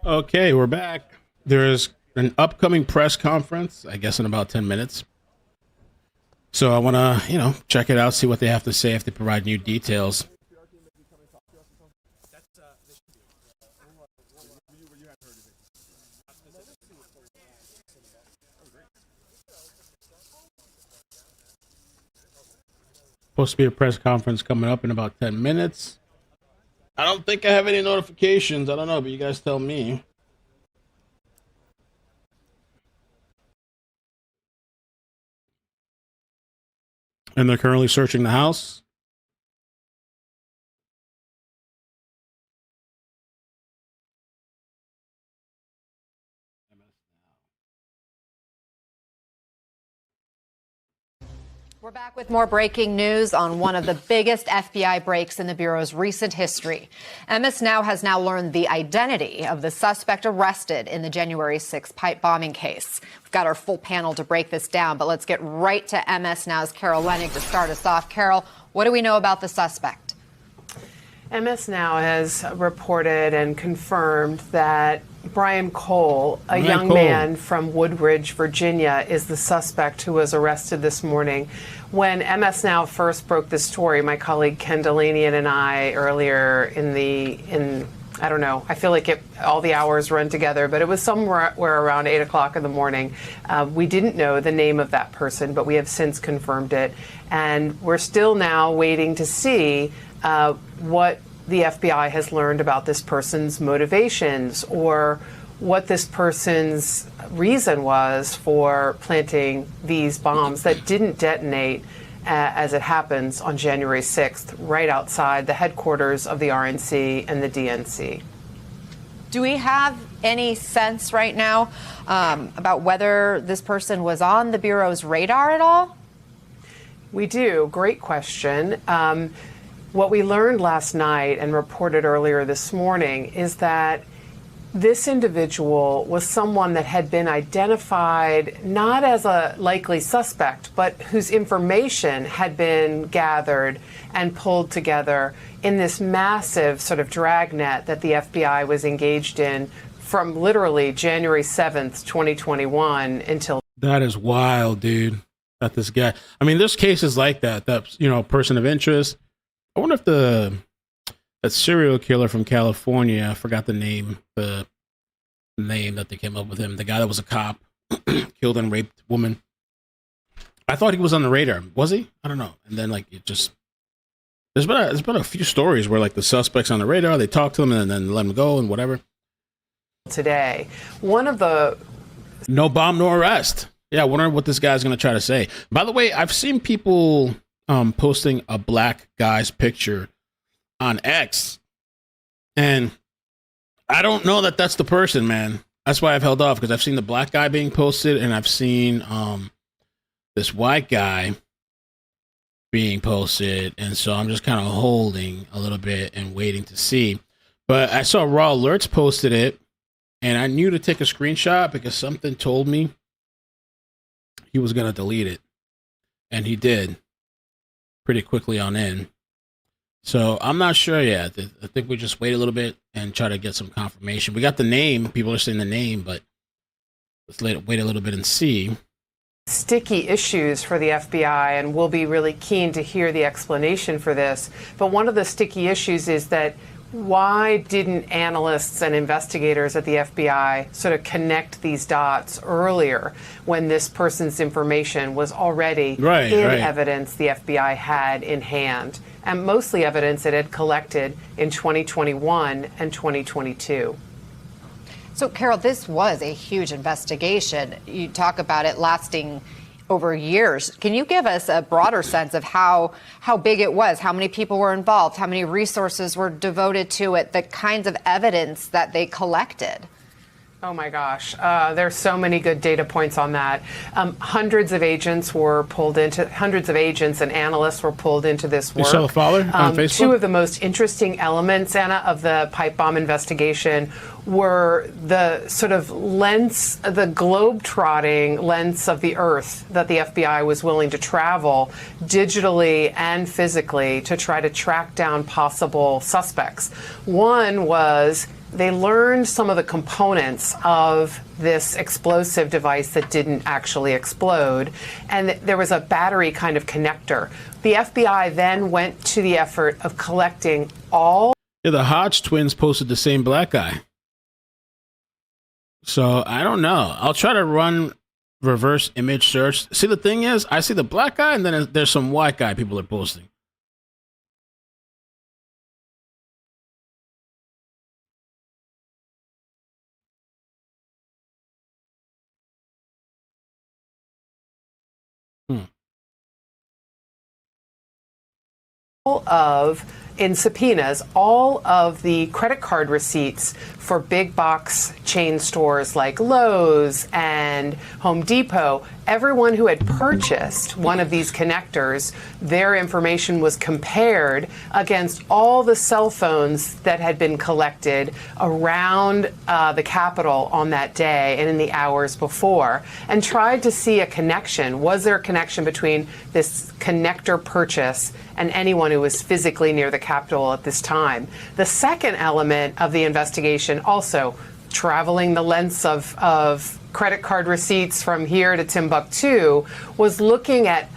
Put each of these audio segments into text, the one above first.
Okay, we're back. There's an upcoming press conference, I guess, in about 10 minutes. So I want to, check it out, see what they have to say, if they provide new details. Supposed to be a press conference coming up in about 10 minutes. I don't think I have any notifications. I don't know, but you guys tell me. And they're currently searching the house. We're back with more breaking news on one of the biggest FBI breaks in the Bureau's recent history. MS Now has learned the identity of the suspect arrested in the January 6th pipe bombing case. We've got our full panel to break this down, but let's get right to MS Now's Carol Leonnig to start us off. Carol, what do we know about the suspect? MS Now has reported and confirmed that Brian Cole, a young man from Woodridge, Virginia, is the suspect who was arrested this morning. When MS Now first broke this story, my colleague Ken Delanian and I earlier I don't know, I feel like all the hours run together, but it was somewhere around 8 o'clock in the morning. We didn't know the name of that person, but we have since confirmed it. And we're still now waiting to see what the FBI has learned about this person's motivations or what this person's reason was for planting these bombs that didn't detonate as it happens on January 6th, right outside the headquarters of the RNC and the DNC. Do we have any sense right now about whether this person was on the Bureau's radar at all? We do. Great question. What we learned last night and reported earlier this morning is that this individual was someone that had been identified not as a likely suspect, but whose information had been gathered and pulled together in this massive sort of dragnet that the FBI was engaged in from literally January 7th, 2021 until. That is wild, dude. That this guy. I mean, there's cases like that, person of interest. I wonder if that serial killer from California, I forgot the name that they came up with him, the guy that was a cop, killed and raped woman. I thought he was on the radar. Was he? I don't know. And then there's been a few stories where the suspect's on the radar, they talk to him and then let him go and whatever. Today, one of the no bomb, no arrest. Yeah, I wonder what this guy's going to try to say. By the way, I've seen people posting a black guy's picture on X, and I don't know that that's the person, man. That's why I've held off, because I've seen the black guy being posted, and I've seen this white guy being posted, and so I'm just kind of holding a little bit and waiting to see. But I saw Raw Alerts posted it, and I knew to take a screenshot because something told me he was going to delete it, and he did pretty quickly on in. So I'm not sure yet. I think we just wait a little bit and try to get some confirmation. We got the name. People are saying the name, but let's wait a little bit and see. Sticky issues for the FBI, and we'll be really keen to hear the explanation for this. But one of the sticky issues is that why didn't analysts and investigators at the FBI sort of connect these dots earlier when this person's information was already evidence the FBI had in hand, and mostly evidence it had collected in 2021 and 2022? So, Carol, this was a huge investigation. You talk about it lasting over years. Can you give us a broader sense of how big it was, how many people were involved, how many resources were devoted to it, the kinds of evidence that they collected? Oh my gosh, there's so many good data points on that. Hundreds of agents and analysts were pulled into this work. You saw the follower on Facebook? Two of the most interesting elements, Anna, of the pipe bomb investigation were the sort of lengths, the globe-trotting lengths of the earth that the FBI was willing to travel digitally and physically to try to track down possible suspects. One was they learned some of the components of this explosive device that didn't actually explode, and there was a battery kind of connector. The FBI then went to the effort of collecting all. Yeah, the Hodge twins posted the same black guy. So I don't know. I'll try to run reverse image search. See, the thing is, I see the black guy, and then there's some white guy people are posting. In subpoenas, all of the credit card receipts for big box chain stores like Lowe's and Home Depot. Everyone who had purchased one of these connectors, their information was compared against all the cell phones that had been collected around the Capitol on that day and in the hours before, and tried to see a connection. Was there a connection between this connector purchase and anyone who was physically near the Capitol at this time? The second element of the investigation, also traveling the lengths of credit card receipts from here to Timbuktu, was looking at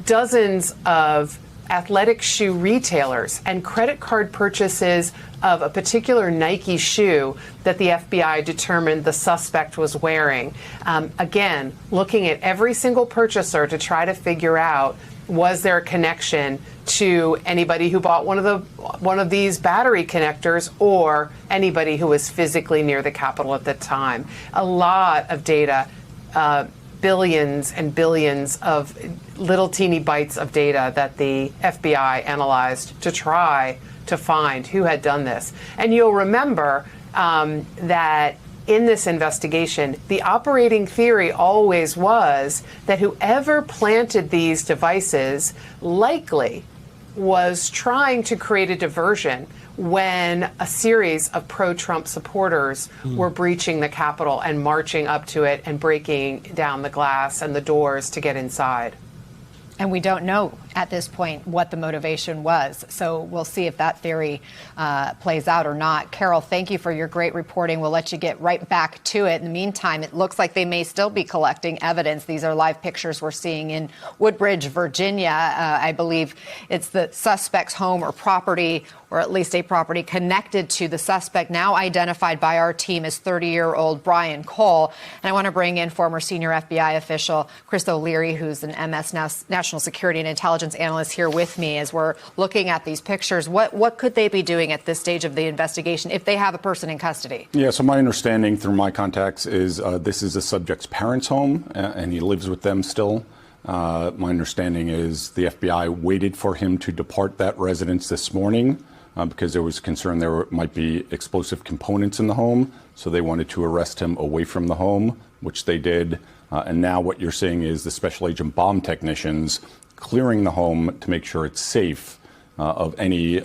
dozens of athletic shoe retailers and credit card purchases of a particular Nike shoe that the FBI determined the suspect was wearing. Again, looking at every single purchaser to try to figure out, was there a connection to anybody who bought one of these battery connectors or anybody who was physically near the Capitol at the time? A lot of data, billions and billions of little teeny bites of data that the FBI analyzed to try to find who had done this. And you'll remember that in this investigation, the operating theory always was that whoever planted these devices likely was trying to create a diversion when a series of pro-Trump supporters were breaching the Capitol and marching up to it and breaking down the glass and the doors to get inside. And we don't know at this point what the motivation was. So we'll see if that theory plays out or not. Carol, thank you for your great reporting. We'll let you get right back to it. In the meantime, it looks like they may still be collecting evidence. These are live pictures we're seeing in Woodbridge, Virginia. I believe it's the suspect's home or property, or at least a property connected to the suspect, now identified by our team as 30-year-old Brian Cole. And I want to bring in former senior FBI official Chris O'Leary, who's an MS National Security and Intelligence analyst, here with me as we're looking at these pictures. What could they be doing at this stage of the investigation if they have a person in custody? Yeah, so my understanding through my contacts is this is the subject's parents' home, and he lives with them still. My understanding is the FBI waited for him to depart that residence this morning because there was concern there might be explosive components in the home. So they wanted to arrest him away from the home, which they did. And now what you're seeing is the special agent bomb technicians clearing the home to make sure it's safe of any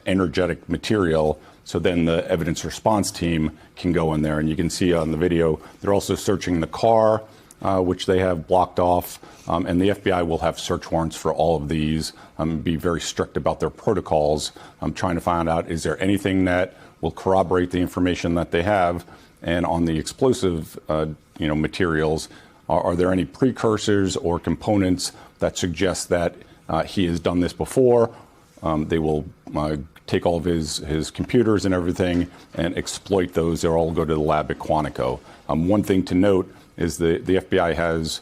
energetic material. So then the evidence response team can go in there. And you can see on the video, they're also searching the car, which they have blocked off. And the FBI will have search warrants for all of these, be very strict about their protocols. Trying to find out, is there anything that will corroborate the information that they have? And on the explosive materials, are there any precursors or components that suggest that he has done this before? They will take all of his computers and everything and exploit those. They'll all go to the lab at Quantico. One thing to note is the FBI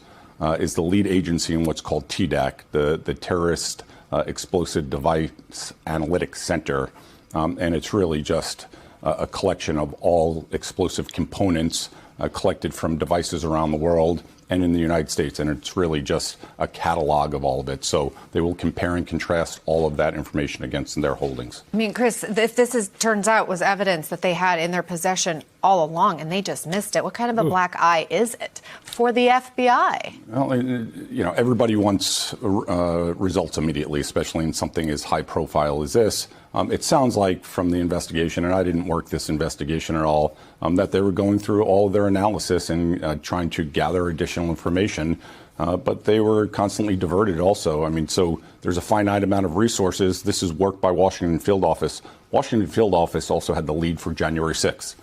is the lead agency in what's called TDAC, the Terrorist Explosive Device Analytics Center. And it's really just a collection of all explosive components collected from devices around the world and in the United States. And it's really just a catalog of all of it. So they will compare and contrast all of that information against their holdings. I mean, Chris, if this turns out was evidence that they had in their possession all along and they just missed it, what kind of a black eye is it for the FBI? Well, everybody wants results immediately, especially in something as high profile as this. It sounds like from the investigation, and I didn't work this investigation at all, that they were going through all of their analysis and trying to gather additional information but they were constantly diverted also. I mean, so there's a finite amount of resources. This is work by Washington Field Office. Washington Field Office also had the lead for January 6th.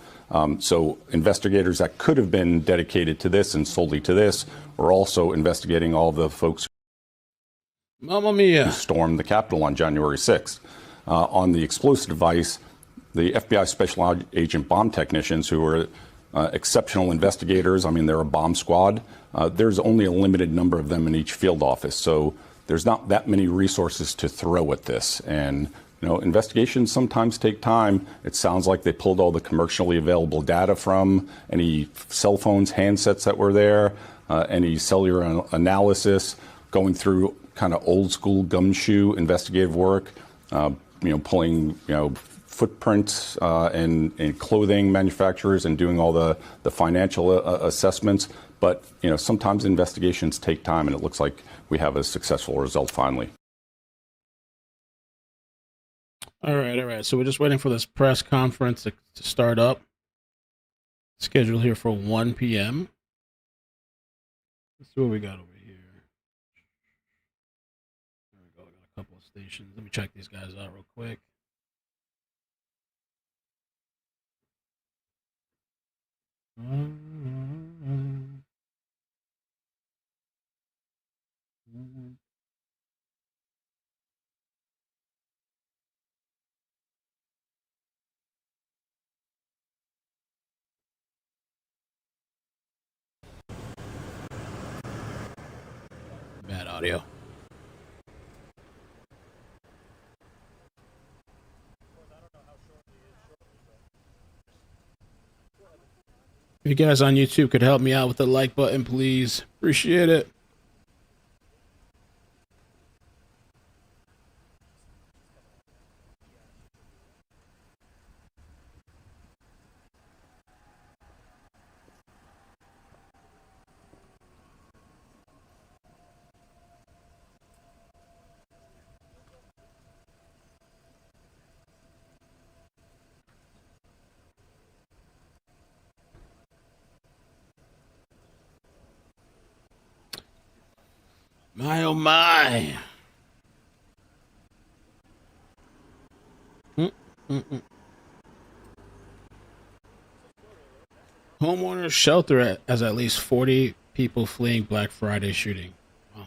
So investigators that could have been dedicated to this and solely to this were also investigating all the folks Mamma mia. who stormed the Capitol on January 6th. On the explosive device, the FBI special agent bomb technicians who were exceptional investigators. I mean, they're a bomb squad. There's only a limited number of them in each field office. So there's not that many resources to throw at this. And, you know, investigations sometimes take time. It sounds like they pulled all the commercially available data from any cell phones, handsets that were there, any cellular analysis, going through kind of old school gumshoe investigative work, pulling, footprints and clothing manufacturers and doing all the financial assessments. But, sometimes investigations take time, and it looks like we have a successful result finally. All right. So we're just waiting for this press conference to start up. Scheduled here for 1 p.m. Let's see what we got over here. There we go. We got a couple of stations. Let me check these guys out real quick. Bad audio. If you guys on YouTube could help me out with the like button, please. Appreciate it. My oh my. Homeowners shelter as at least 40 people fleeing Black Friday shooting. Wow.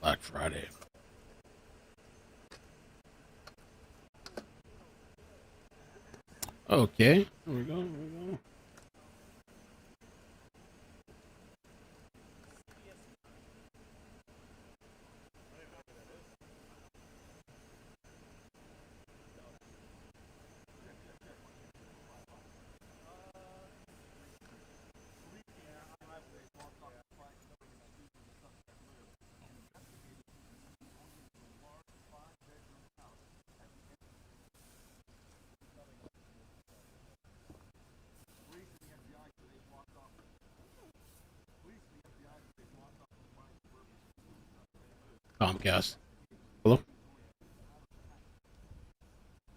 Black Friday. Okay. Here we go. Comcast. Hello?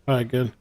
All right, good.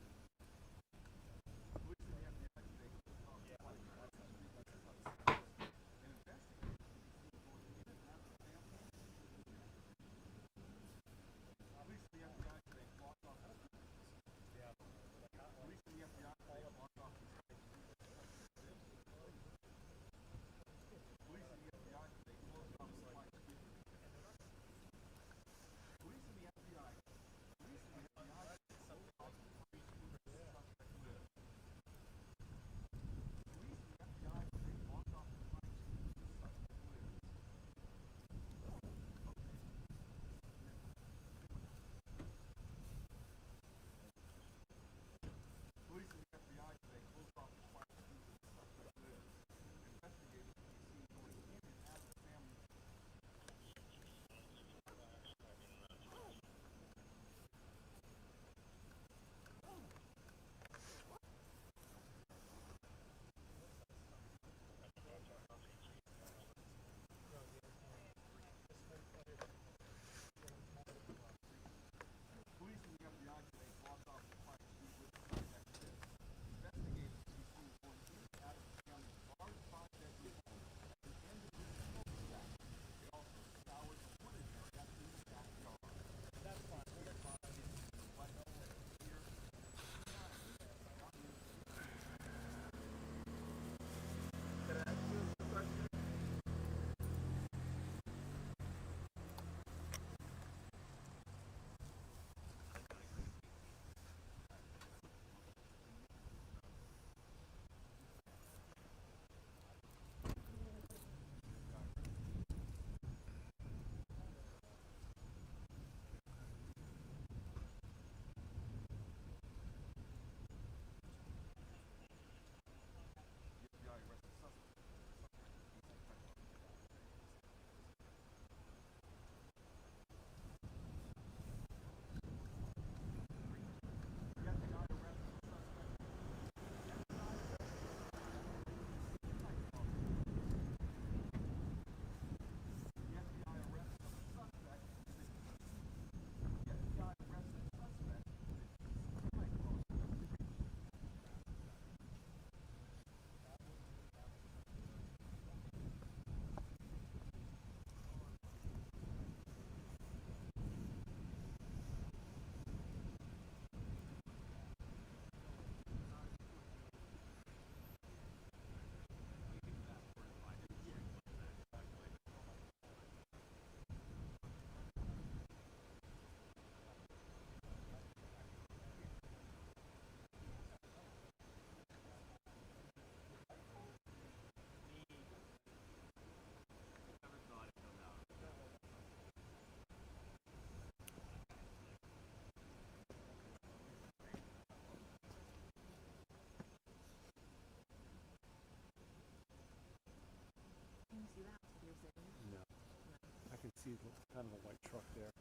see kind of a white truck there,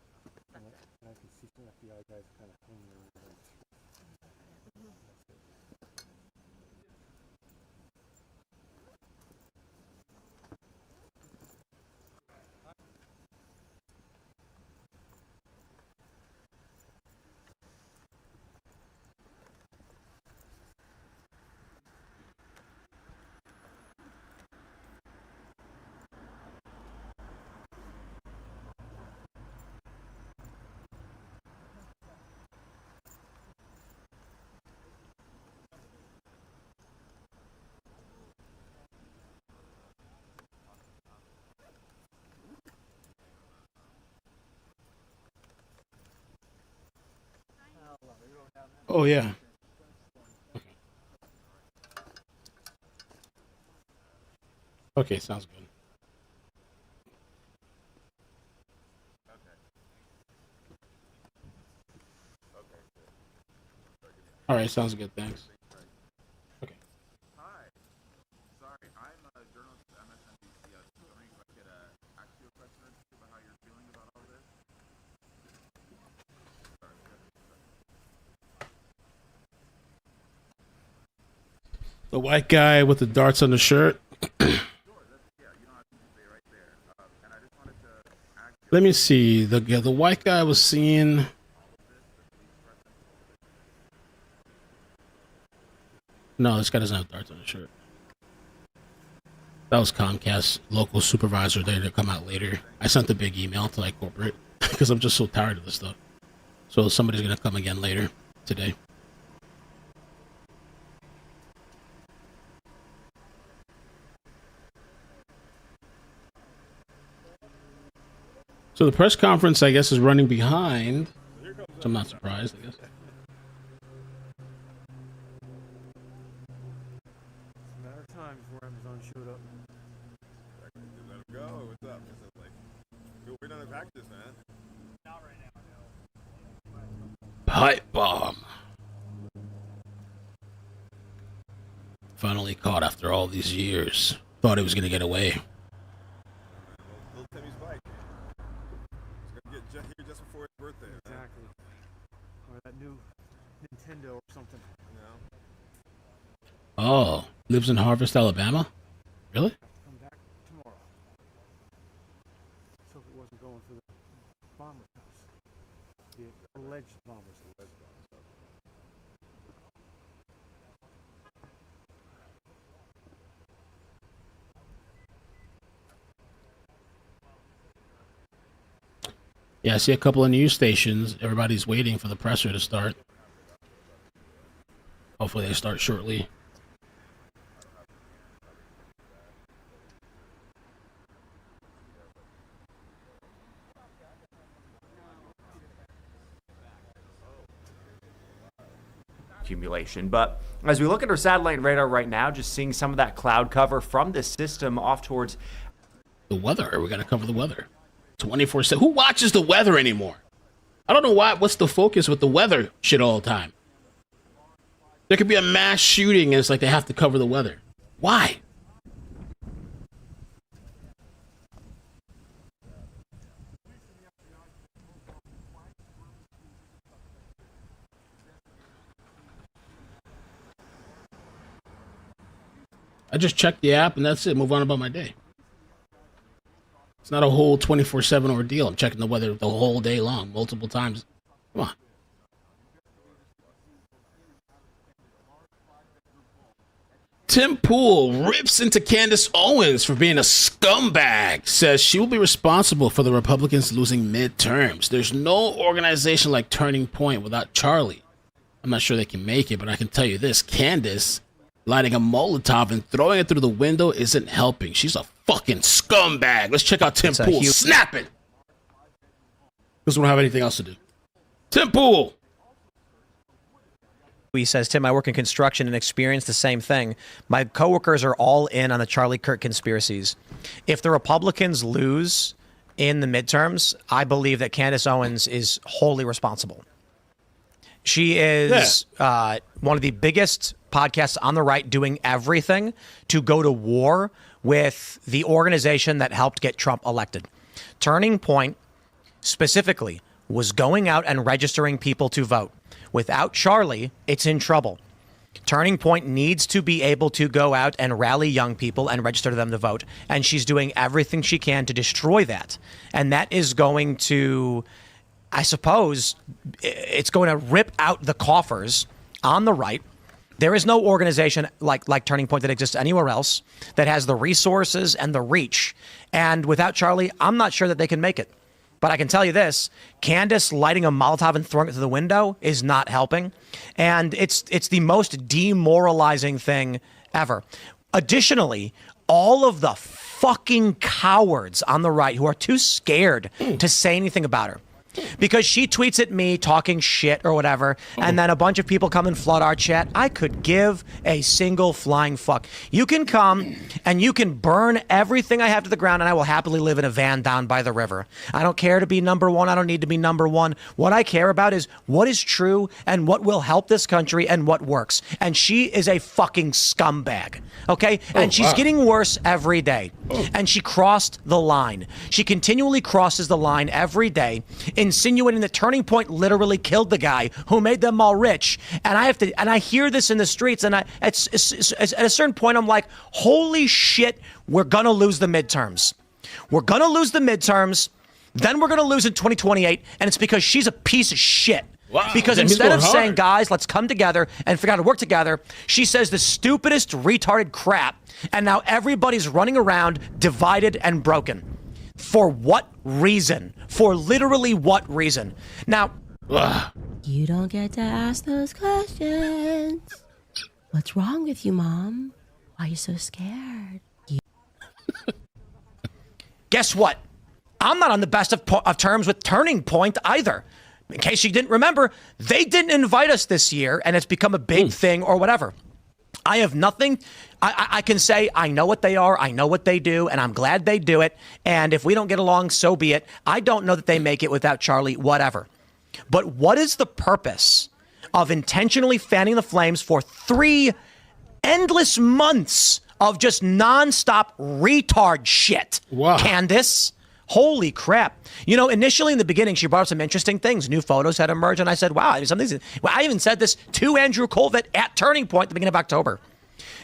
and I can see some FBI guys kind of hanging around. Oh yeah. Okay, sounds good. All right, sounds good. Thanks. Okay. Hi. Sorry, I'm a journalist at MSNBC. I was wondering if I could ask you a question or two about how you're feeling about all this. Sorry, The white guy with the darts on the shirt. Let me see. The white guy was seen. No, this guy doesn't have darts on his shirt. That was Comcast local supervisor there to come out later. I sent a big email to like corporate because I'm just so tired of this stuff. So somebody's gonna come again later today. So the press conference, I guess, is running behind. So I'm not surprised, I guess. It's a matter of time before Amazon showed up. let him go. What's up? It's like, we're done with practice, man. Not right now, no. Pipe bomb. Finally caught after all these years. Thought he was gonna get away. Little Timmy's bike. He's gonna get here just before his birthday. Exactly. Or that new Nintendo or something. You know? Oh, lives in Harvest, Alabama? Really? Come back tomorrow. So if it wasn't going for the bomber's house. The alleged bomber's house. Yeah, I see a couple of news stations. Everybody's waiting for the presser to start. Hopefully they start shortly. Accumulation. But as we look at our satellite radar right now, just seeing some of that cloud cover from this system off towards The weather. We got to cover the weather. 24/7. Who watches the weather anymore? I don't know why. What's the focus with the weather shit all the time? There could be a mass shooting and it's like they have to cover the weather. Why? I just check the app and that's it. Move on about my day. It's not a whole 24/7 ordeal. I'm checking the weather the whole day long, multiple times. Come on. Tim Pool rips into Candace Owens for being a scumbag. Says she will be responsible for the Republicans losing midterms. There's no organization like Turning Point without Charlie. I'm not sure they can make it, but I can tell you this. Candace lighting a Molotov and throwing it through the window isn't helping. She's a fucking scumbag. Let's check out Tim Pool. Snap it! Because we don't have anything else to do. Tim Pool! He says, Tim, I work in construction and experience the same thing. My coworkers are all in on the Charlie Kirk conspiracies. If the Republicans lose in the midterms, I believe that Candace Owens is wholly responsible. She is one of the biggest podcasts on the right doing everything to go to war with the organization that helped get Trump elected. Turning Point specifically was going out and registering people to vote. Without Charlie, it's in trouble. Turning Point needs to be able to go out and rally young people and register them to vote. And she's doing everything she can to destroy that. And that is going to, I suppose, it's going to rip out the coffers on the right. There is no organization like Turning Point that exists anywhere else that has the resources and the reach. And without Charlie, I'm not sure that they can make it. But I can tell you this, Candace lighting a Molotov and throwing it through the window is not helping. And it's the most demoralizing thing ever. Additionally, all of the fucking cowards on the right who are too scared to say anything about her, because she tweets at me talking shit or whatever, and then a bunch of people come and flood our chat. I could give a single flying fuck. You can come and you can burn everything I have to the ground, and I will happily live in a van down by the river. I don't care to be number one. I don't need to be number one. What I care about is what is true and what will help this country and what works. And she is a fucking scumbag, okay? And she's getting worse every day. And she crossed the line. She continually crosses the line every day, insinuating that Turning Point literally killed the guy who made them all rich. And I hear this in the streets, and it's at a certain point, I'm like, holy shit, we're gonna lose the midterms. We're gonna lose the midterms, then we're gonna lose in 2028, and it's because she's a piece of shit. Wow, because instead of saying, guys, let's come together and figure out how to work together, she says the stupidest, retarded crap, and now everybody's running around divided and broken. For what reason? For literally what reason? Now, you don't get to ask those questions. What's wrong with you, Mom? Why are you so scared? Guess what? I'm not on the best of terms with Turning Point either. In case you didn't remember, they didn't invite us this year, and it's become a big thing or whatever. I have nothing. I can say I know what they are. I know what they do, and I'm glad they do it. And if we don't get along, so be it. I don't know that they make it without Charlie, whatever. But what is the purpose of intentionally fanning the flames for 3 endless months of just nonstop retard shit? Wow. Candace? Holy crap. You know, initially in the beginning, she brought up some interesting things. New photos had emerged, and I said, wow, I even said this to Andrew Colvett at Turning Point at the beginning of October.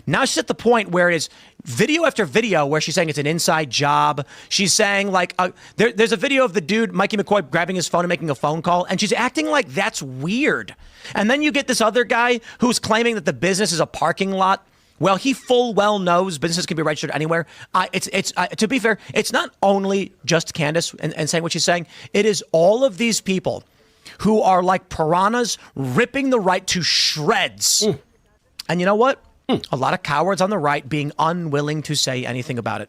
Now she's at the point where it is video after video where she's saying it's an inside job. She's saying, like, there's a video of the dude, Mikey McCoy, grabbing his phone and making a phone call, and she's acting like that's weird. And then you get this other guy who's claiming that the business is a parking lot. Well, he full well knows businesses can be registered anywhere. To be fair, it's not only just Candace and saying what she's saying. It is all of these people who are like piranhas ripping the right to shreds. And you know what? A lot of cowards on the right being unwilling to say anything about it.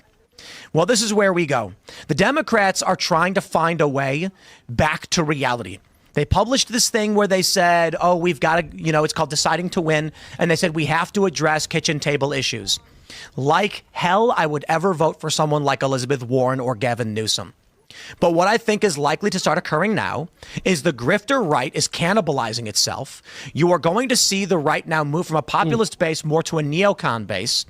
Well, this is where we go. The Democrats are trying to find a way back to reality. They published this thing where they said, oh, we've got to, it's called Deciding to Win. And they said, we have to address kitchen table issues. Like hell, I would ever vote for someone like Elizabeth Warren or Gavin Newsom. But what I think is likely to start occurring now is the grifter right is cannibalizing itself. You are going to see the right now move from a populist base more to a neocon base.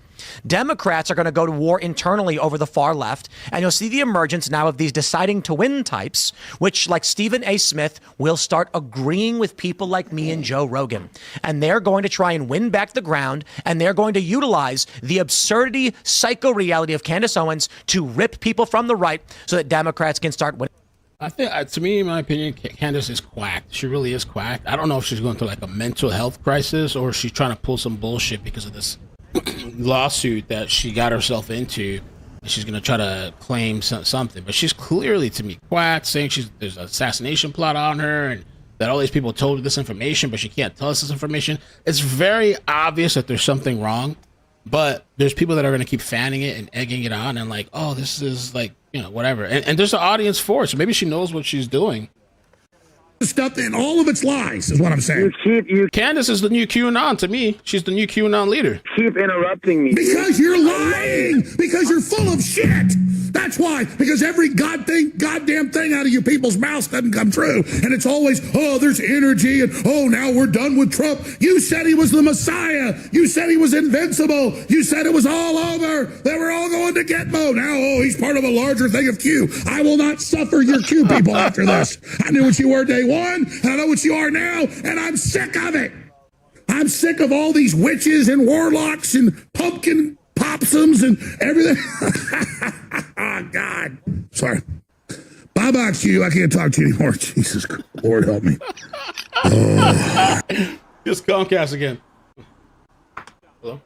Democrats are going to go to war internally over the far left, and you'll see the emergence now of these deciding to win types, which, like Stephen A. Smith, will start agreeing with people like me and Joe Rogan. And they're going to try and win back the ground, and they're going to utilize the absurdity, psycho-reality of Candace Owens to rip people from the right so that Democrats can start winning. I think, to me, in my opinion, Candace is quacked. She really is quacked. I don't know if she's going through like a mental health crisis or she's trying to pull some bullshit because of this lawsuit that she got herself into. She's going to try to claim something, but she's clearly, to me, quacked, saying there's an assassination plot on her and that all these people told her this information, but she can't tell us this information. It's very obvious that there's something wrong, but there's people that are going to keep fanning it and egging it on and like, oh, this is like, whatever. And there's an audience for it, so maybe she knows what she's doing. Stuff in all of its lies is what I'm saying. Candace is the new QAnon to me. She's the new QAnon leader. Keep interrupting me. Because you're lying. Because you're full of shit. That's why, because every goddamn thing out of you people's mouths doesn't come true. And it's always, oh, there's energy, and oh, now we're done with Trump. You said he was the Messiah. You said he was invincible. You said it was all over. They were all going to Gitmo. Now, oh, he's part of a larger thing of Q. I will not suffer your Q people after this. I knew what you were day one, and I know what you are now, and I'm sick of it. I'm sick of all these witches and warlocks and pumpkin popsums and everything. Oh, God. Sorry. Bye-bye, Q. I can't talk to you anymore. Jesus, Lord help me. Oh. Just Comcast again. Hello?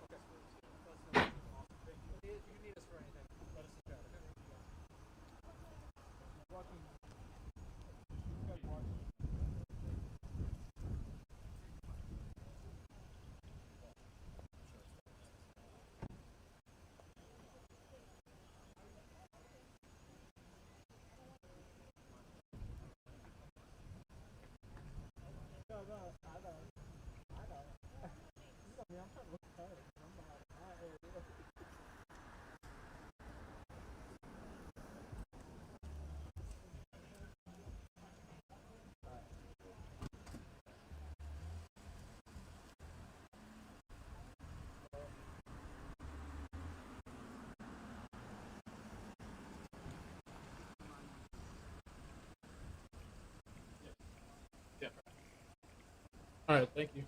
All right, thank you.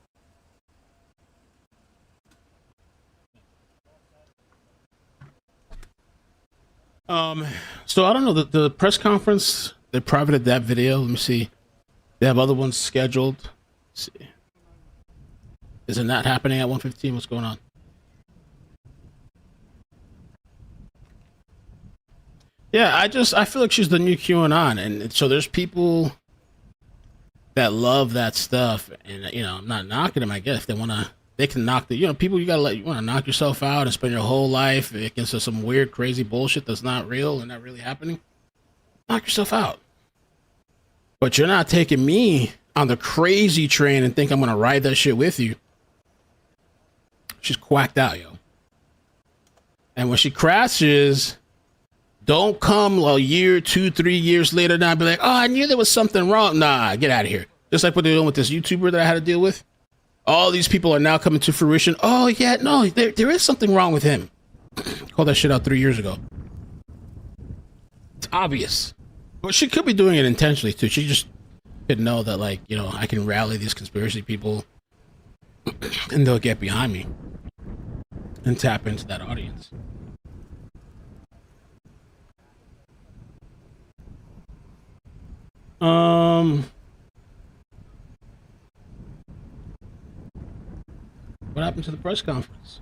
So I don't know, the press conference, they privated that video. Let me see. They have other ones scheduled. Let's see. Is it not happening at 1:15? What's going on? Yeah, I feel like she's the new QAnon, and so there's people that love that stuff, and I'm not knocking them. I guess if they can knock people. You want to knock yourself out and spend your whole life against some weird, crazy bullshit that's not real and not really happening. Knock yourself out. But you're not taking me on the crazy train and think I'm gonna ride that shit with you. She's quacked out, yo. And when she crashes, don't come a year, 2, 3 years later now and be like, oh, I knew there was something wrong. Nah, get out of here. Just like what they're doing with this YouTuber that I had to deal with. All these people are now coming to fruition. Oh, yeah, no, there is something wrong with him. Called that shit out 3 years ago. It's obvious. But she could be doing it intentionally, too. She just didn't know that, I can rally these conspiracy people and they'll get behind me and tap into that audience. What happened to the press conference?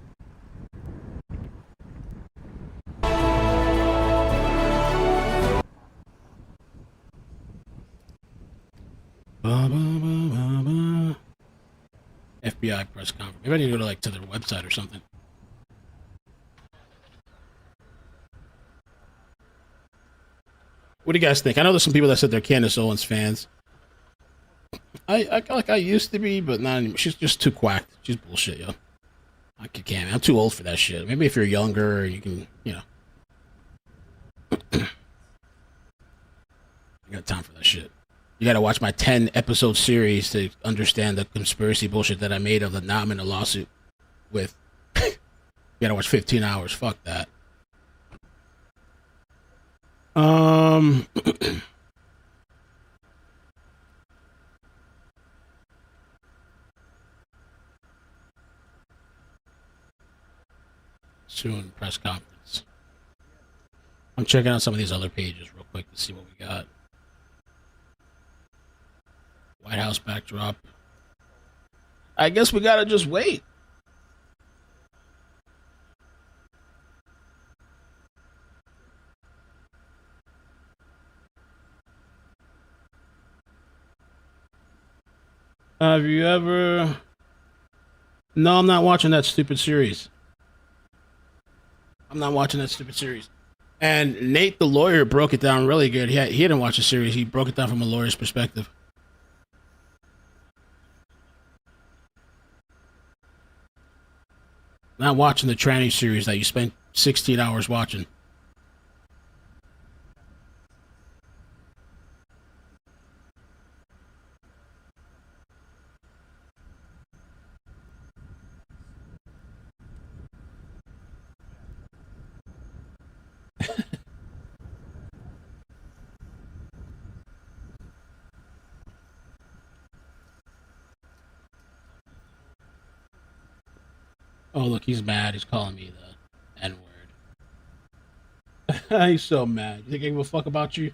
FBI press conference. Maybe I need to go to their website or something. What do you guys think? I know there's some people that said they're Candace Owens fans. I used to be, but not anymore. She's just too quacked. She's bullshit, yo. I can't. I'm too old for that shit. Maybe if you're younger, you can, I got time for that shit. You gotta watch my 10-episode series to understand the conspiracy bullshit that I made of the Nam in a lawsuit with. You gotta watch 15 hours. Fuck that. Soon press conference. I'm checking out some of these other pages real quick to see what we got. White House backdrop. I guess we gotta just wait. Have you ever... No, I'm not watching that stupid series. I'm not watching that stupid series. And Nate, the lawyer, broke it down really good. He didn't watch the series. He broke it down from a lawyer's perspective. Not watching the tranny series that you spent 16 hours watching. Oh, look, he's mad. He's calling me the N-word. He's so mad. You think I give a fuck about you?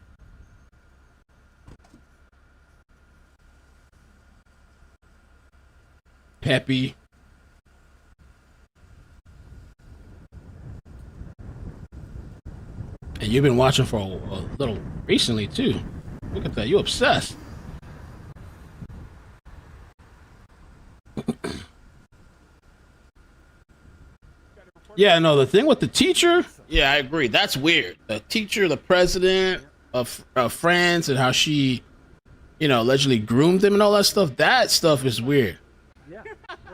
Peppy. And you've been watching for a little recently, too. Look at that. You obsessed. Yeah, no, the thing with the teacher, yeah, I agree. That's weird. The teacher, the president of France, and how she, allegedly groomed him and all that stuff is weird.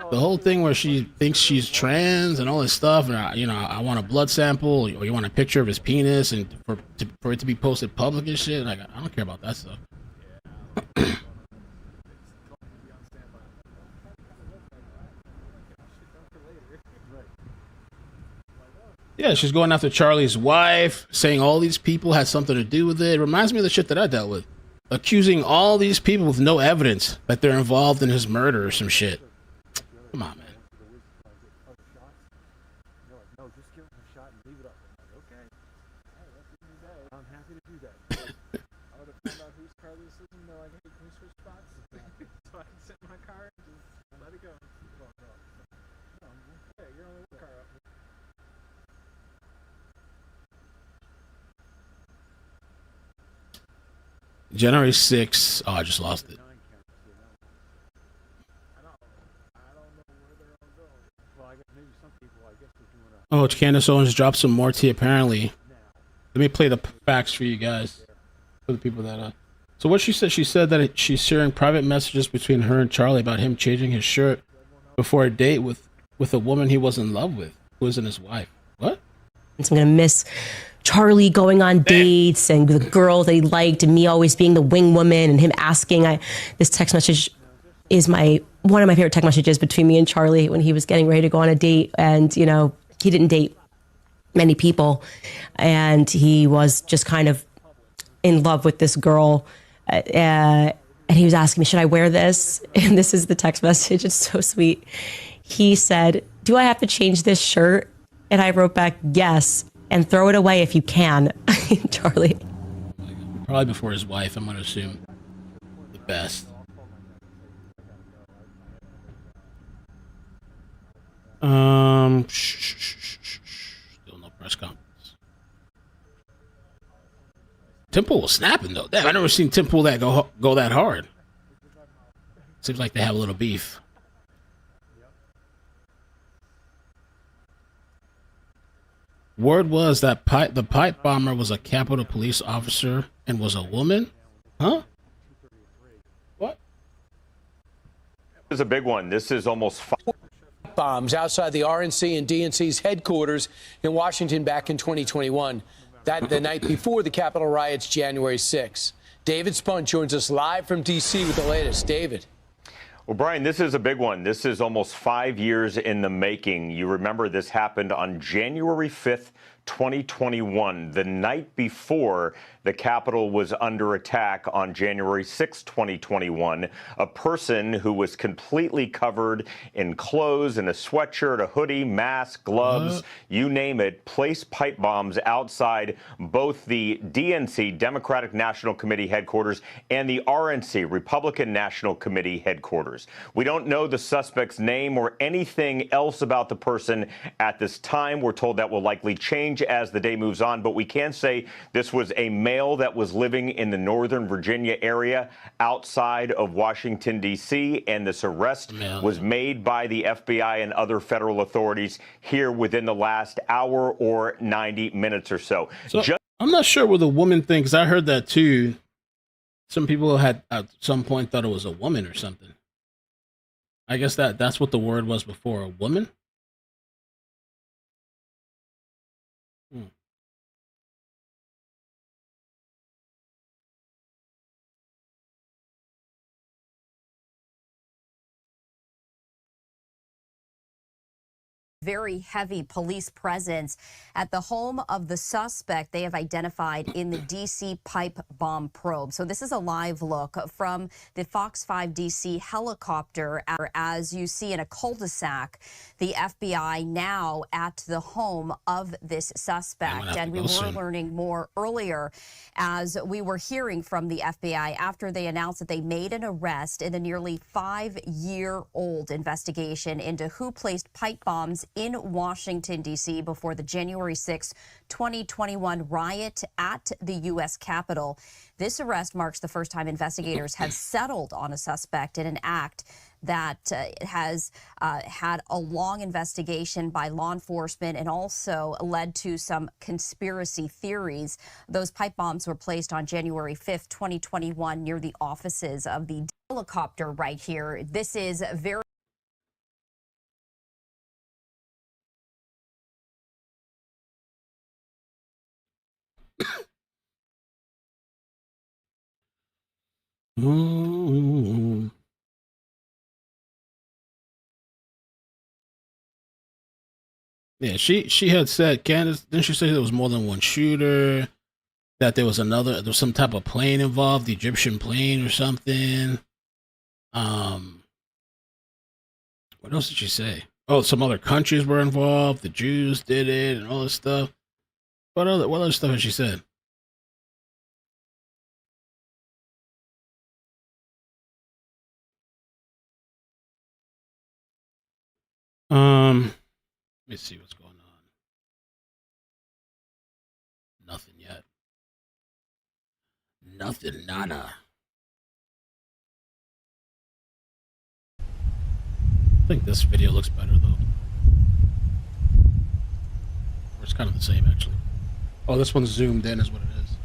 The whole thing where she thinks she's trans and all this stuff, and I want a blood sample, or you want a picture of his penis, and for it to be posted public and shit. Like, I don't care about that stuff. Yeah, she's going after Charlie's wife, saying all these people had something to do with it. It reminds me of the shit that I dealt with. Accusing all these people with no evidence that they're involved in his murder or some shit. Come on, man. No, just give him a shot and leave it up. I'm like, okay. All right, that's a new day. I'm happy to do that. I would have found out whose car this is, and they're like, hey, can we switch spots? So I can sit in my car and just let it go. No, okay, you're only one car up. January 6th. Oh, I just lost it. Oh, Candace Owens dropped some more tea, apparently. Let me play the facts for you guys. For the people that... So what she said that she's sharing private messages between her and Charlie about him changing his shirt before a date with a woman he was in love with, who isn't his wife. What? I'm going to miss Charlie going on dates and the girls that he liked, and me always being the wing woman, and him asking. This text message is one of my favorite text messages between me and Charlie when he was getting ready to go on a date, and he didn't date many people, and he was just kind of in love with this girl, and he was asking me, should I wear this? And this is the text message. It's so sweet. He said, do I have to change this shirt? And I wrote back, yes, and throw it away if you can. Charlie. Probably before his wife, I'm going to assume. The best. Still no press conference. Temple was snapping though. Damn, I never seen Temple that go that hard. Seems like they have a little beef. Word was that the pipe bomber was a Capitol Police officer and was a woman? Huh? What? This is a big one. This is almost bombs outside the RNC and DNC's headquarters in Washington back in 2021. That the night before the Capitol riots, January 6th. David Spunt joins us live from D.C. with the latest. David. Well, Brian, this is a big one. This is almost 5 years in the making. You remember this happened on January 5th, 2021, the night before the Capitol was under attack on January 6, 2021. A person who was completely covered in clothes, in a sweatshirt, a hoodie, mask, gloves, you name it, placed pipe bombs outside both the DNC, Democratic National Committee headquarters, and the RNC, Republican National Committee headquarters. We don't know the suspect's name or anything else about the person at this time. We're told that will likely change as the day moves on, but we can say this was a male that was living in the Northern Virginia area outside of Washington, D.C., and this arrest was made by the FBI and other federal authorities here within the last hour or 90 minutes or so. I'm not sure what the woman thinks. I heard that too. Some people had at some point thought it was a woman or something. I guess that's what the word was before, a woman. very heavy police presence at the home of the suspect they have identified in the D.C. pipe bomb probe. So this is a live look from the Fox 5 D.C. helicopter as you see in a cul-de-sac, the FBI now at the home of this suspect. And we were learning more earlier as we were hearing from the FBI after they announced that they made an arrest in the nearly 5-year-old investigation into who placed pipe bombs in Washington, D.C. before the January 6, 2021 riot at the U.S. Capitol. This arrest marks the first time investigators have settled on a suspect in an act that has had a long investigation by law enforcement and also led to some conspiracy theories. Those pipe bombs were placed on January 5th, 2021 near the offices of the helicopter right here. This is very Yeah, she had said, Candace, didn't she say there was more than one shooter? That there was some type of plane involved, the Egyptian plane or something. What else did she say? Oh, some other countries were involved. The Jews did it and all this stuff. What other stuff has she said? Let me see what's going on. Nothing yet. Nothing, nada. I think this video looks better though. Or it's kind of the same actually. Oh, this one's zoomed in is what it is.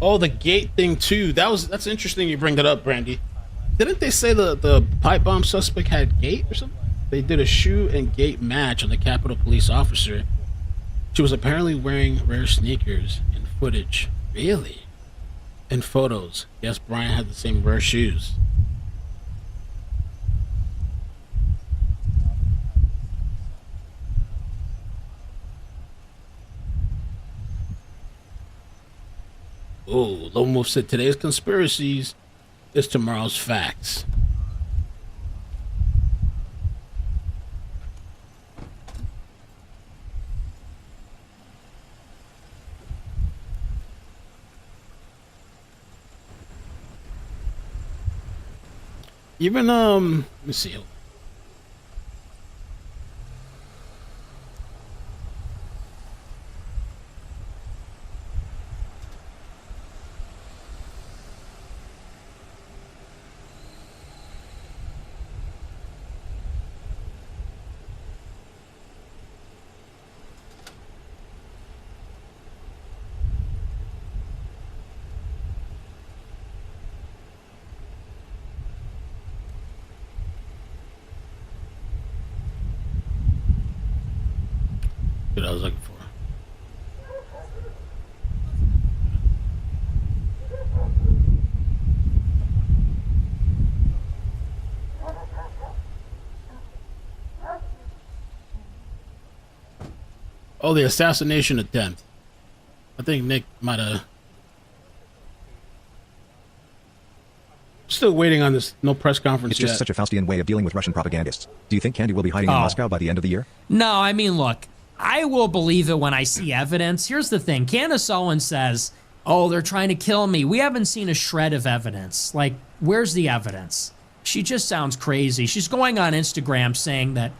Oh, the gate thing too. That's interesting you bring that up, Brandy. Didn't they say the pipe bomb suspect had gait or something? They did a shoe and gait match on the Capitol Police officer. She was apparently wearing rare sneakers in footage. Really? In photos. Yes, Brian had the same rare shoes. Oh, Lone Wolf said today's conspiracies is tomorrow's facts. Even let me see. What I was looking for. Oh, the assassination attempt. I think Nick might have. Still waiting on this. No press conference It's just yet. such a Faustian way of dealing with Russian propagandists. Do you think Candy will be hiding in Moscow by the end of the year? No, I mean, look, I will believe it when I see evidence. Here's the thing. Candace Owens says, oh, they're trying to kill me. We haven't seen a shred of evidence. Like, where's the evidence? She just sounds crazy. She's going on Instagram saying that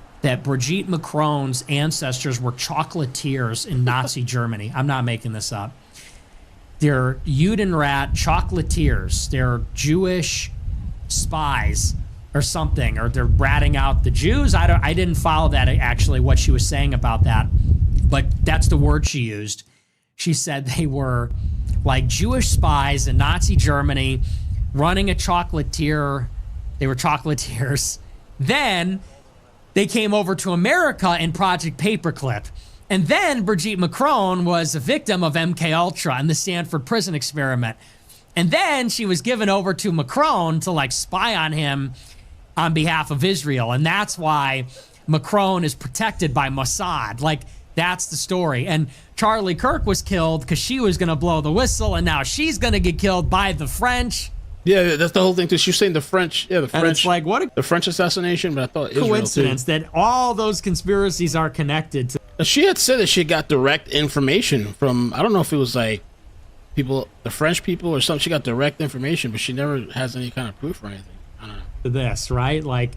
Brigitte Macron's ancestors were chocolatiers in Nazi Germany. I'm not making this up. They're Judenrat chocolatiers. They're Jewish spies or something, or they're ratting out the Jews. I didn't follow that actually, what she was saying about that. but that's the word she used. She said they were like Jewish spies in Nazi Germany running a chocolatier. They were chocolatiers. Then they came over to America in Project Paperclip. And then Brigitte Macron was a victim of MK Ultra and the Stanford prison experiment. And then she was given over to Macron to like spy on him on behalf of Israel. And that's why Macron is protected by Mossad. Like, that's the story. And Charlie Kirk was killed because she was going to blow the whistle, and now she's going to get killed by the French. Yeah, that's the whole thing too. She's saying the French, the French. And it's like, what a the French assassination, but I thought coincidence Israel too. that all those conspiracies are connected to. She had said that she got direct information from, I don't know if it was like people, the French people or something. She got direct information, but she never has any kind of proof or anything. I don't know. This, right? Like,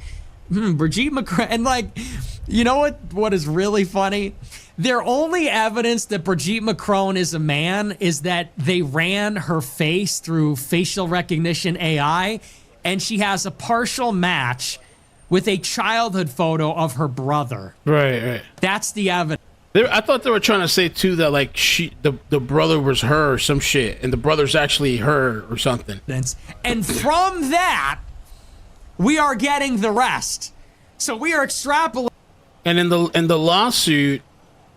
Brigitte Macron, and like, you know what is really funny? Their only evidence that Brigitte Macron is a man is that they ran her face through facial recognition AI, and she has a partial match with a childhood photo of her brother. Right. That's the evidence. I thought they were trying to say too that like the brother was her or some shit, and the brother's actually her or something. And from that, we are getting the rest. So we are extrapolating. And in the lawsuit,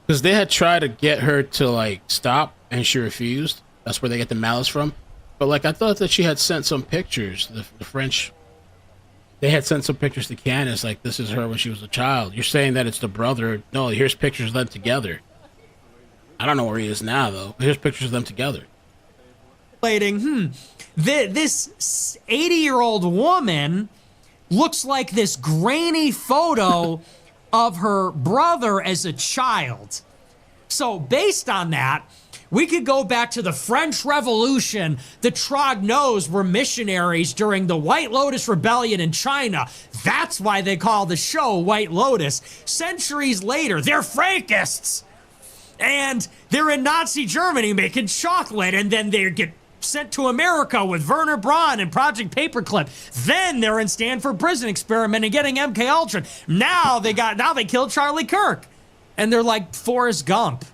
because they had tried to get her to like stop, and she refused. That's where they get the malice from. But like I thought that she had sent some pictures. The French, they had sent some pictures to Candace, like this is her when she was a child. You're saying that it's the brother. No, here's pictures of them together. I don't know where he is now though. Here's pictures of them together. This 80-year-old woman looks like this grainy photo of her brother as a child. So based on that, we could go back to the French Revolution. The Trognos were missionaries during the White Lotus Rebellion in China. That's why they call the show White Lotus. Centuries later, they're Frankists. And they're in Nazi Germany making chocolate, and then they get sent to America with Werner Braun and Project Paperclip. Then they're in Stanford prison experiment and getting MK Ultra. Now they killed Charlie Kirk. And they're like Forrest Gump.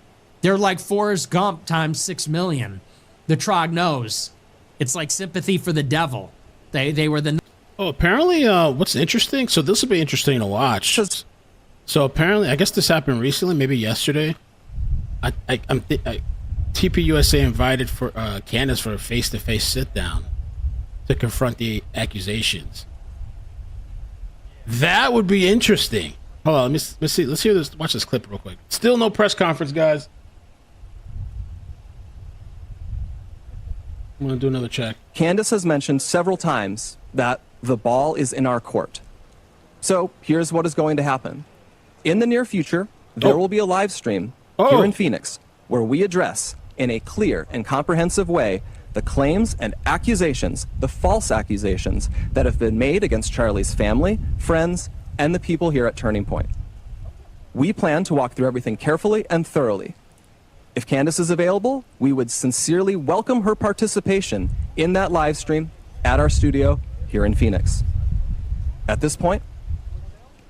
They're like Forrest Gump times 6 million. The Trognos. It's like sympathy for the devil. They were the... Oh, apparently, what's interesting, so this will be interesting to watch. So apparently, I guess this happened recently, maybe yesterday. TPUSA invited for Candace for a face-to-face sit-down to confront the accusations. That would be interesting. Hold on, let's see. Let's hear this. Watch this clip real quick. Still no press conference, guys. I'm gonna do another check. Candace has mentioned several times that the ball is in our court. So here's what is going to happen. In the near future, there will be a live stream here in Phoenix where we address in a clear and comprehensive way the claims and accusations, the false accusations that have been made against Charlie's family, friends, and the people here at Turning Point. We plan to walk through everything carefully and thoroughly. If Candace is available, we would sincerely welcome her participation in that live stream at our studio here in Phoenix. At this point,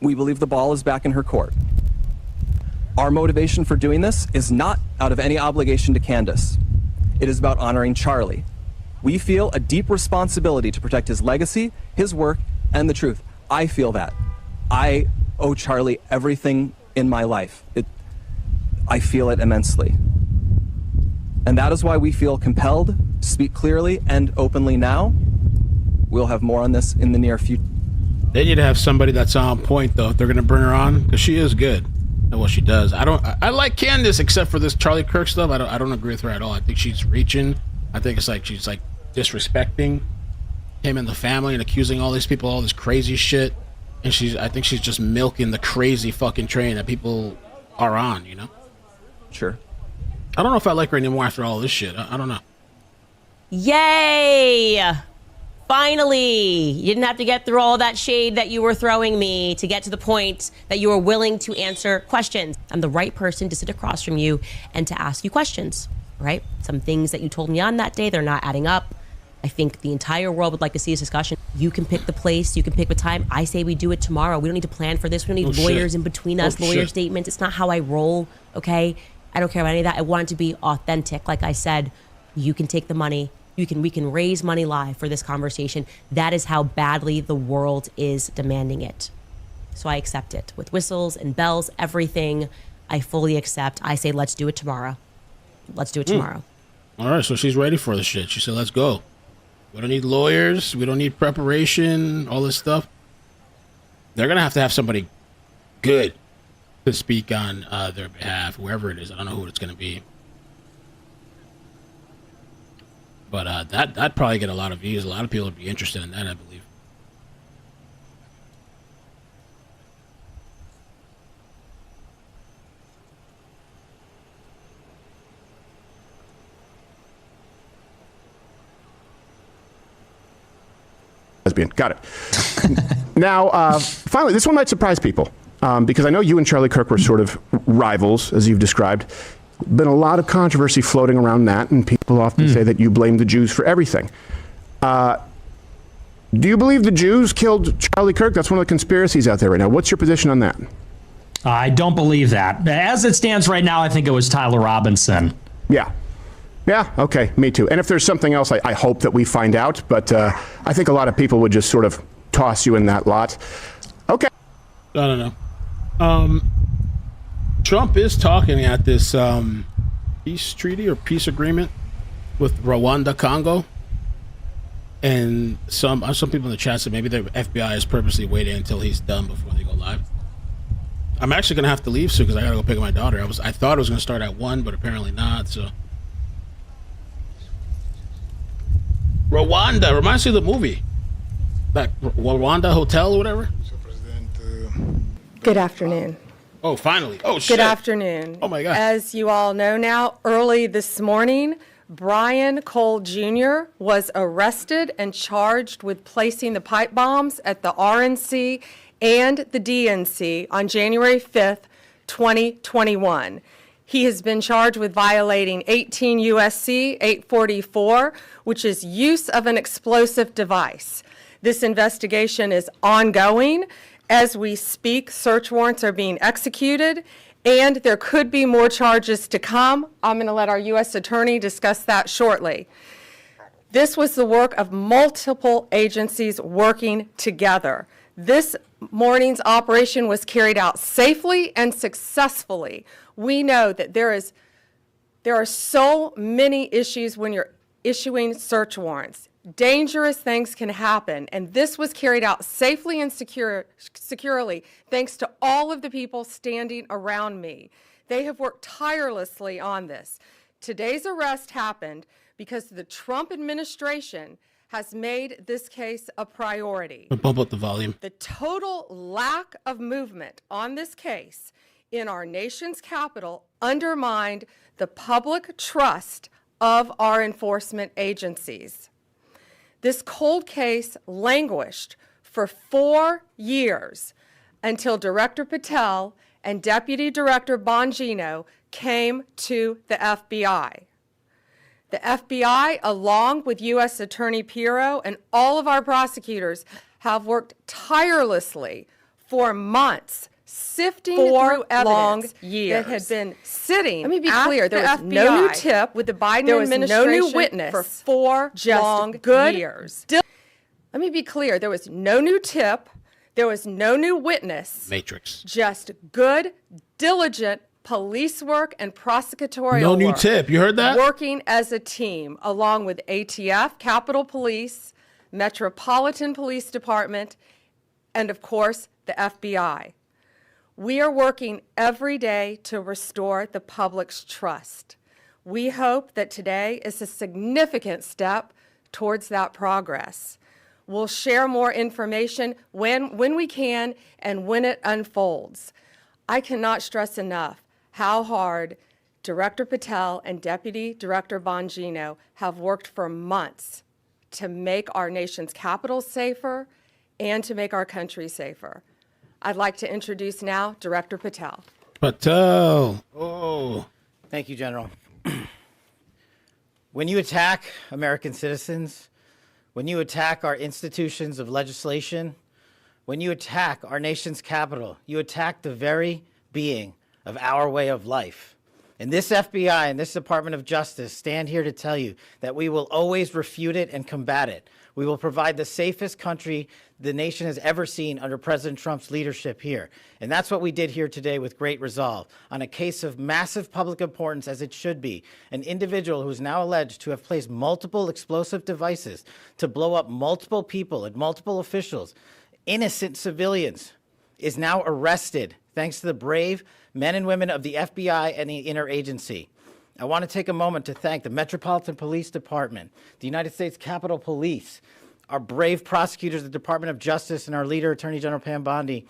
we believe the ball is back in her court. Our motivation for doing this is not out of any obligation to Candace. It is about honoring Charlie. We feel a deep responsibility to protect his legacy, his work, and the truth. I feel that. I owe Charlie everything in my life. I feel it immensely. And that is why we feel compelled to speak clearly and openly now. We'll have more on this in the near future. They need to have somebody that's on point, though, if they're going to bring her on, because she is good at what she does. I like Candace, except for this Charlie Kirk stuff. I don't agree with her at all. I think she's reaching. I think it's like she's like disrespecting him and the family and accusing all these people all this crazy shit. And I think she's just milking the crazy fucking train that people are on, you know? Sure. I don't know if I like her anymore after all this shit. I don't know. Yay! Finally! You didn't have to get through all that shade that you were throwing me to get to the point that you were willing to answer questions. I'm the right person to sit across from you and to ask you questions, right? Some things that you told me on that day, they're not adding up. I think the entire world would like to see this discussion. You can pick the place, you can pick the time. I say we do it tomorrow. We don't need to plan for this. We don't need lawyers in between us, lawyer statements. It's not how I roll, okay? I don't care about any of that. I want it to be authentic. Like I said, you can take the money. We can raise money live for this conversation. That is how badly the world is demanding it. So I accept it. With whistles and bells, everything, I fully accept. I say, let's do it tomorrow. Let's do it tomorrow. All right, so she's ready for the shit. She said, let's go. We don't need lawyers. We don't need preparation, all this stuff. They're going to have somebody good to speak on their behalf, whoever it is. I don't know who it's going to be. But that'd probably get a lot of views. A lot of people would be interested in that, I believe. Lesbian. Got it. Now, finally, this one might surprise people because I know you and Charlie Kirk were sort of rivals, as you've described. Been a lot of controversy floating around that, and people often say that you blame the Jews for everything. Do you believe the Jews killed Charlie Kirk? That's one of the conspiracies out there right now. What's your position on that? I don't believe that. As it stands right now, I think it was Tyler Robinson. Yeah. Yeah, okay, me too. And if there's something else, I hope that we find out. But I think a lot of people would just sort of toss you in that lot. Okay. I don't know. Trump is talking at this peace treaty or peace agreement with Rwanda, Congo. And some people in the chat said maybe the FBI is purposely waiting until he's done before they go live. I'm actually going to have to leave soon because I got to go pick up my daughter. I thought it was going to start at 1, but apparently not, so... Rwanda reminds me of the movie, that Rwanda Hotel or whatever. Good afternoon. Oh, finally. Oh, shit. Good afternoon. Oh, my God. As you all know now, early this morning, Brian Cole Jr. was arrested and charged with placing the pipe bombs at the RNC and the DNC on January 5th, 2021. He has been charged with violating 18 U.S.C. 844, which is use of an explosive device. This investigation is ongoing. As we speak, search warrants are being executed, and there could be more charges to come. I'm going to let our U.S. Attorney discuss that shortly. This was the work of multiple agencies working together. This morning's operation was carried out safely and successfully. We know that there are so many issues when you're issuing search warrants. Dangerous things can happen, and this was carried out safely and securely thanks to all of the people standing around me. They have worked tirelessly on this. Today's arrest happened because the Trump administration has made this case a priority. Bump up the volume. The total lack of movement on this case in our nation's capital undermined the public trust of our enforcement agencies. This cold case languished for 4 years until Director Patel and Deputy Director Bongino came to the FBI. The FBI, along with U.S. Attorney Pirro and all of our prosecutors, have worked tirelessly for months, sifting through evidence that had been sitting. Let me be clear: there was no new tip with the Biden administration. There was no new witness for 4 long good years. Let me be clear: there was no new tip, there was no new witness. Matrix. Just good, diligent police work and prosecutorial No new work, tip. You heard that? Working as a team, along with ATF, Capitol Police, Metropolitan Police Department, and of course, the FBI. We are working every day to restore the public's trust. We hope that today is a significant step towards that progress. We'll share more information when we can and when it unfolds. I cannot stress enough how hard Director Patel and Deputy Director Bongino have worked for months to make our nation's capital safer and to make our country safer. I'd like to introduce now Director Patel. Patel. Oh. Thank you, General. When you attack American citizens, when you attack our institutions of legislation, when you attack our nation's capital, you attack the very being of our way of life. And this FBI and this Department of Justice stand here to tell you that we will always refute it and combat it. We will provide the safest country the nation has ever seen under President Trump's leadership here. And that's what we did here today with great resolve on a case of massive public importance, as it should be. An individual who is now alleged to have placed multiple explosive devices to blow up multiple people and multiple officials, innocent civilians, is now arrested thanks to the brave men and women of the FBI and the interagency. I want to take a moment to thank the Metropolitan Police Department, the United States Capitol Police, our brave prosecutors, the Department of Justice, and our leader, Attorney General Pam Bondi,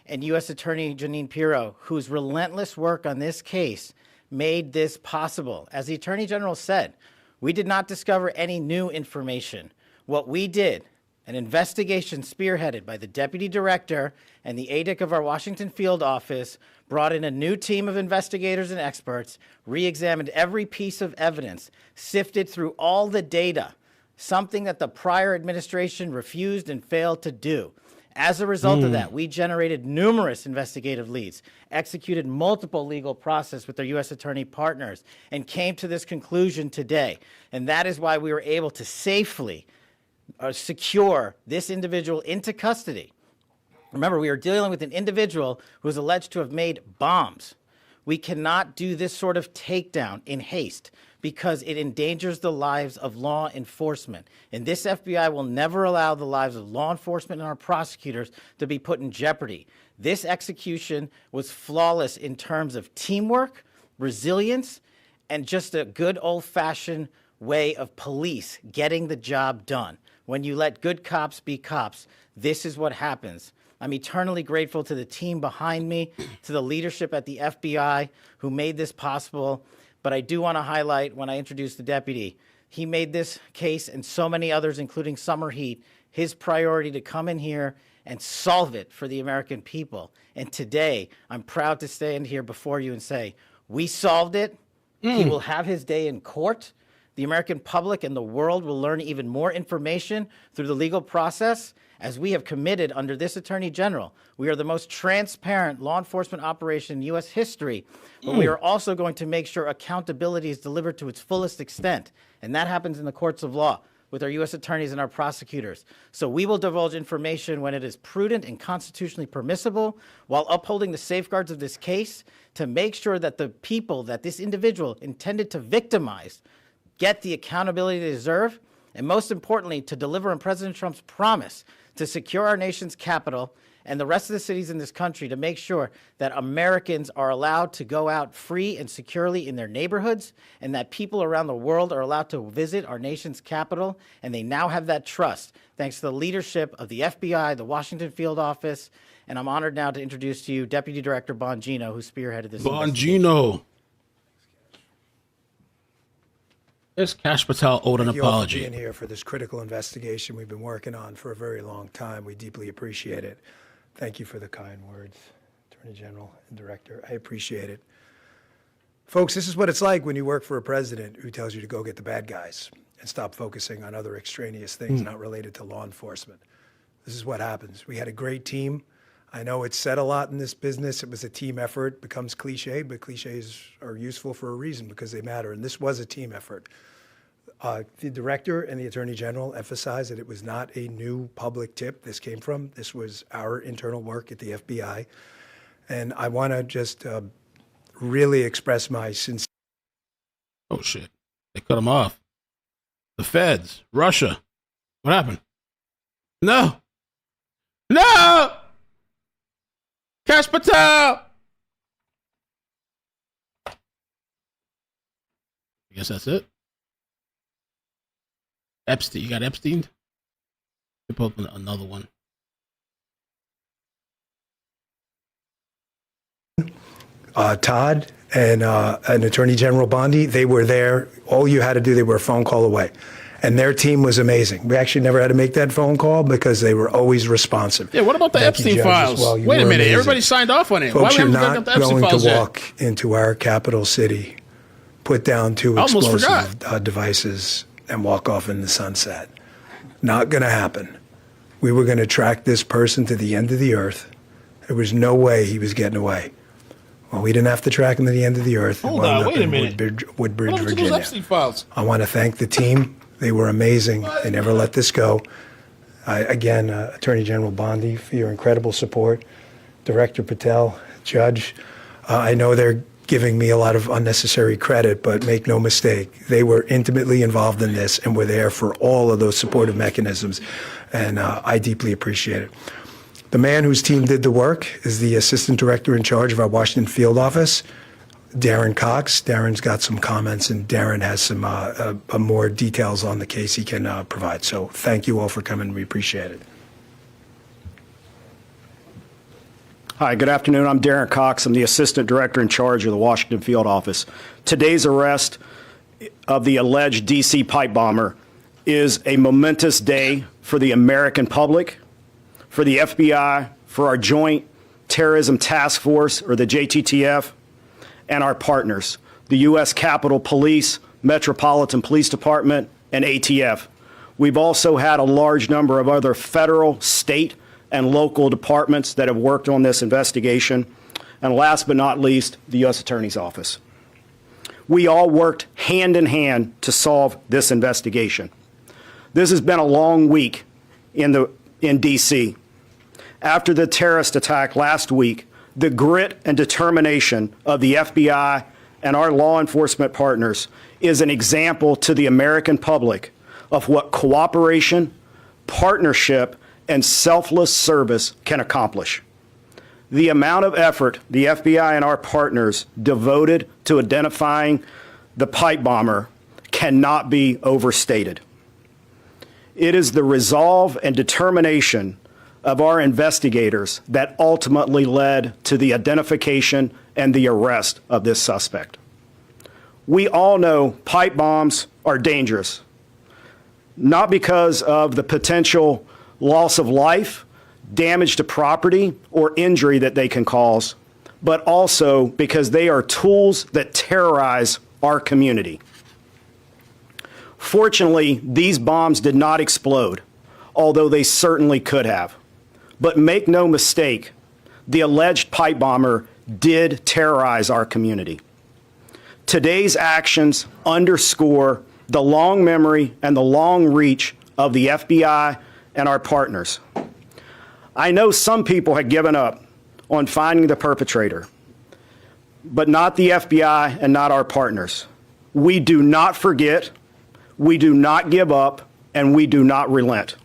and U.S. Attorney Janine Pirro, whose relentless work on this case made this possible. As the Attorney General said, we did not discover any new information. What we did, an investigation spearheaded by the Deputy Director and the ADIC of our Washington field office, brought in a new team of investigators and experts, re-examined every piece of evidence, sifted through all the data, something that the prior administration refused and failed to do. As a result of that, we generated numerous investigative leads, executed multiple legal process with our U.S. attorney partners, and came to this conclusion today. And that is why we were able to safely secure this individual into custody. Remember, we are dealing with an individual who is alleged to have made bombs. We cannot do this sort of takedown in haste because it endangers the lives of law enforcement. And this FBI will never allow the lives of law enforcement and our prosecutors to be put in jeopardy. This execution was flawless in terms of teamwork, resilience, and just a good old-fashioned way of police getting the job done. When you let good cops be cops, this is what happens. I'm eternally grateful to the team behind me, to the leadership at the FBI who made this possible. But I do want to highlight, when I introduced the deputy, he made this case and so many others, including Summer Heat, his priority to come in here and solve it for the American people. And today, I'm proud to stand here before you and say, we solved it. He will have his day in court. The American public and the world will learn even more information through the legal process. As we have committed under this Attorney General, we are the most transparent law enforcement operation in U.S. history, but we are also going to make sure accountability is delivered to its fullest extent, and that happens in the courts of law with our U.S. attorneys and our prosecutors. So we will divulge information when it is prudent and constitutionally permissible, while upholding the safeguards of this case to make sure that the people that this individual intended to victimize get the accountability they deserve, and most importantly, to deliver on President Trump's promise to secure our nation's capital and the rest of the cities in this country, to make sure that Americans are allowed to go out free and securely in their neighborhoods, and that people around the world are allowed to visit our nation's capital, and they now have that trust thanks to the leadership of the FBI, the Washington field office, and I'm honored now to introduce to you Deputy Director Bongino, who spearheaded this. Bongino. Is Kash Patel owed an apology? Thank you all for being here for this critical investigation we've been working on for a very long time. We deeply appreciate it. Thank you for the kind words, Attorney General and Director. I appreciate it. Folks, this is what it's like when you work for a president who tells you to go get the bad guys and stop focusing on other extraneous things not related to law enforcement. This is what happens. We had a great team. I know it's said a lot in this business. It was a team effort. It becomes cliche, but cliches are useful for a reason because they matter. And this was a team effort. The director and the attorney general emphasized that it was not a new public tip this came from. This was our internal work at the FBI. And I want to just really express my sincere. Oh, shit. They cut him off. The feds. Russia. What happened? No. No! Kash Patel! I guess that's it. Epstein. You got Epstein? Put up another one. Todd and Attorney General Bondi, they were there. All you had to do, they were a phone call away. And their team was amazing. We actually never had to make that phone call because they were always responsive. Yeah, what about the Epstein files? Well, wait a minute, amazing. Everybody signed off on it. Folks, why you're not going to walk into our capital city, put down two explosive devices, and walk off in the sunset. Not going to happen. We were going to track this person to the end of the earth. There was no way he was getting away. Well, we didn't have to track him to the end of the earth. Hold on, wait a minute. Woodbridge, What happened to those Virginia. Epstein files? I want to thank the team. They were amazing. They never let this go. Again, Attorney General Bondi, for your incredible support. Director Patel, Judge, I know they're giving me a lot of unnecessary credit, but make no mistake, they were intimately involved in this and were there for all of those supportive mechanisms, and I deeply appreciate it. The man whose team did the work is the Assistant Director in charge of our Washington field office, Darren Cox. Darren's got some comments, and Darren has some more details on the case he can provide. So thank you all for coming. We appreciate it. Hi, good afternoon. I'm Darren Cox. I'm the Assistant Director in charge of the Washington field office. Today's arrest of the alleged D.C. pipe bomber is a momentous day for the American public, for the FBI, for our Joint Terrorism Task Force, or the JTTF, and our partners, the U.S. Capitol Police, Metropolitan Police Department, and ATF. We've also had a large number of other federal, state, and local departments that have worked on this investigation. And last but not least, the U.S. Attorney's Office. We all worked hand in hand to solve this investigation. This has been a long week in D.C. After the terrorist attack last week, the grit and determination of the FBI and our law enforcement partners is an example to the American public of what cooperation, partnership, and selfless service can accomplish. The amount of effort the FBI and our partners devoted to identifying the pipe bomber cannot be overstated. It is the resolve and determination of our investigators that ultimately led to the identification and the arrest of this suspect. We all know pipe bombs are dangerous, not because of the potential loss of life, damage to property, or injury that they can cause, but also because they are tools that terrorize our community. Fortunately, these bombs did not explode, although they certainly could have. But make no mistake, the alleged pipe bomber did terrorize our community. Today's actions underscore the long memory and the long reach of the FBI and our partners. I know some people had given up on finding the perpetrator, but not the FBI and not our partners. We do not forget, we do not give up, and we do not relent.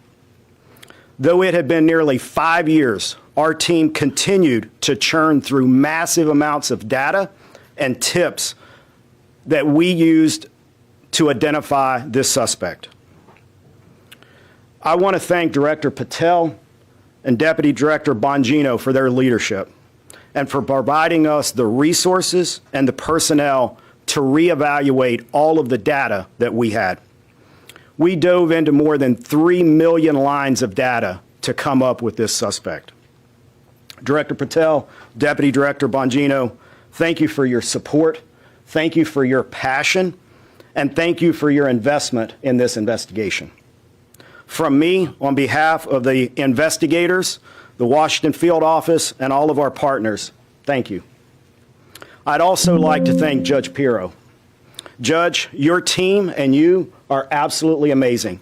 Though it had been nearly 5 years, our team continued to churn through massive amounts of data and tips that we used to identify this suspect. I want to thank Director Patel and Deputy Director Bongino for their leadership and for providing us the resources and the personnel to reevaluate all of the data that we had. We dove into more than 3 million lines of data to come up with this suspect. Director Patel, Deputy Director Bongino, thank you for your support, thank you for your passion, and thank you for your investment in this investigation. From me, on behalf of the investigators, the Washington field office, and all of our partners, thank you. I'd also like to thank Judge Pirro. Judge, your team and you are absolutely amazing.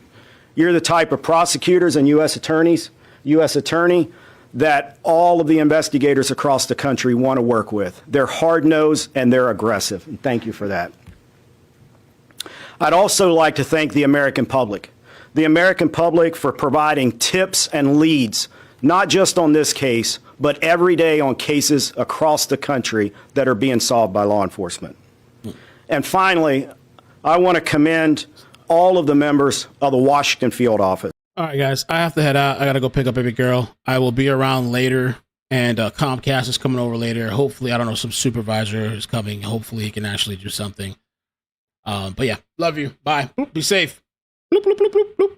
You're the type of prosecutors and U.S. attorney, that all of the investigators across the country want to work with. They're hard-nosed and they're aggressive, and thank you for that. I'd also like to thank the American public. The American public for providing tips and leads, not just on this case, but every day on cases across the country that are being solved by law enforcement. And finally, I want to commend all of the members of the Washington field office. All right, guys, I have to head out. I got to go pick up baby girl. I will be around later, and Comcast is coming over later. Hopefully, I don't know, some supervisor is coming. Hopefully, he can actually do something. But yeah, love you. Bye. Be safe. Bloop, bloop, bloop, bloop, bloop.